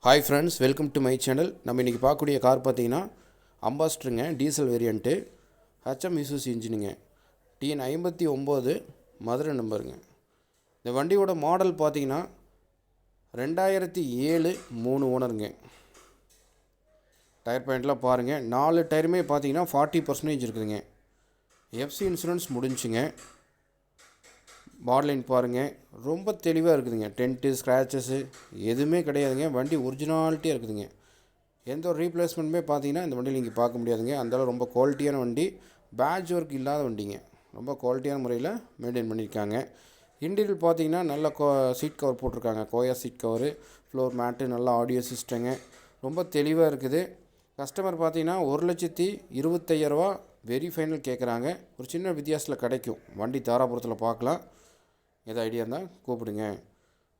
Hi friends, welcome to my channel. நம்ம இன்றைக்கி பார்க்கக்கூடிய கார் பார்த்தீங்கன்னா அம்பாஸ்டருங்க, டீசல் வேரியண்ட்டு, ஹச்எம் இசூசி இன்ஜினுங்க, TN 59 மதுரை நம்பருங்க. இந்த வண்டியோட மாடல் பார்த்தீங்கன்னா 2007 3 ஓனருங்க. டயர் பாயிண்ட்லாம் பாருங்கள், 4 டயருமே பார்த்தீங்கன்னா 40% இருக்குதுங்க. FC insurance முடிஞ்சுங்க. பாட்லைன் பாருங்கள், ரொம்ப தெளிவாக இருக்குதுங்க. டென்ட்டு ஸ்க்ராச்சஸ்ஸு எதுவுமே கிடையாதுங்க. வண்டி ஒரிஜினாலிட்டியாக இருக்குதுங்க. எந்த ஒரு ரீப்ளேஸ்மெண்ட்டுமே பார்த்தீங்கன்னா இந்த வண்டியில் நீங்கள் பார்க்க முடியாதுங்க. அந்தளவு ரொம்ப குவாலிட்டியான வண்டி, பேட்ச் ஒர்க் இல்லாத வண்டிங்க. ரொம்ப குவாலிட்டியான முறையில் மெயின்டைன் பண்ணியிருக்காங்க. இன்டீரியர் பார்த்தீங்கன்னா நல்ல சீட் கவர் போட்டிருக்காங்க. கோயா சீட் கவரு, ஃப்ளோர் மேட்டு, நல்ல ஆடியோ சிஸ்டங்க, ரொம்ப தெளிவாக இருக்குது. கஸ்டமர் பார்த்தீங்கன்னா 1,25,000 வெரி ஃபைனல் கேட்குறாங்க. ஒரு சின்ன வித்தியாசத்தில் கிடைக்கும். வண்டி தாராபுரத்தில் பார்க்கலாம். எதாவது ஐடியா இருந்தால் கூப்பிடுங்க.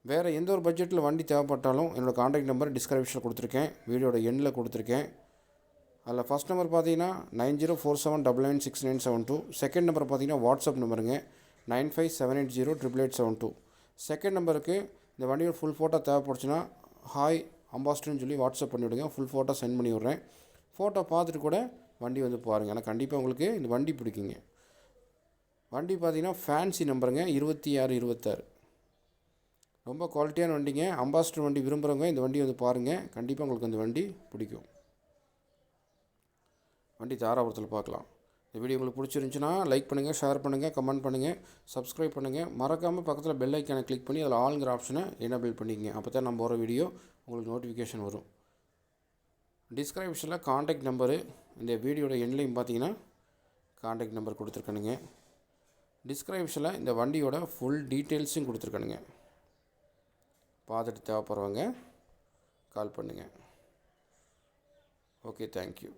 வேறு எந்த ஒரு பட்ஜெட்டில் வண்டி தேவைப்பட்டாலும் என்னோடய காண்டாக்ட் நம்பர் டிஸ்கிரிப்ஷனில் கொடுத்துருக்கேன், வீடியோட எண்ணில் கொடுத்துருக்கேன். அதில் ஃபஸ்ட் நம்பர் பார்த்தீங்கன்னா 9047996972. செகண்ட் நம்பர் பார்த்தீங்கன்னா வாட்ஸ்அப் நம்பருங்க 9578088872. செகண்ட் நம்பருக்கு இந்த வண்டியோட ஃபுல் ஃபோட்டோ தேவைப்படுச்சுன்னா ஹாய் அம்பாஸ்டர்னு சொல்லி வாட்ஸ்அப் பண்ணிவிடுங்க. ஃபுல் ஃபோட்டோ சென்ட் பண்ணி விட்றேன். ஃபோட்டோ பார்த்துட்டு கூட வண்டி வந்து பாருங்கள். ஆனால் கண்டிப்பாக உங்களுக்கு இந்த வண்டி பிடிக்குங்க. வண்டி பார்த்தீங்கன்னா ஃபேன்சி நம்பருங்க 2626. ரொம்ப குவாலிட்டியான வண்டிங்க. அம்பாஸ்டர் வண்டி விரும்புகிறவங்க இந்த வண்டி வந்து பாருங்கள். கண்டிப்பாக உங்களுக்கு அந்த வண்டி பிடிக்கும். வண்டி தாராபுரத்தில் பார்க்கலாம். இந்த வீடியோ உங்களுக்கு பிடிச்சிருந்துச்சுன்னா லைக் பண்ணுங்கள், ஷேர் பண்ணுங்கள், கமெண்ட் பண்ணுங்கள், சப்ஸ்கிரைப் பண்ணுங்கள். மறக்காமல் பக்கத்தில் பெல் ஐக்கானை கிளிக் பண்ணி அதில் ஆளுங்கிற ஆப்ஷனை எனேபிள் பண்ணிக்கங்க. அப்போ தான் நம்ம போகிற வீடியோ உங்களுக்கு நோட்டிஃபிகேஷன் வரும். டிஸ்கிரிப்ஷனில் காண்டாக்ட் நம்பரு, இந்த வீடியோட எண்ட்லையும் பார்த்தீங்கன்னா காண்டாக்ட் நம்பர் கொடுத்துருக்கணுங்க. டிஸ்கிரிப்ஷனில் இந்த வண்டியோட ஃபுல் டீட்டெயில்ஸும் கொடுத்துருக்கணுங்க. பார்த்துட்டு தேவைப்படுறவங்க கால் பண்ணுங்கள். Okay, thank you.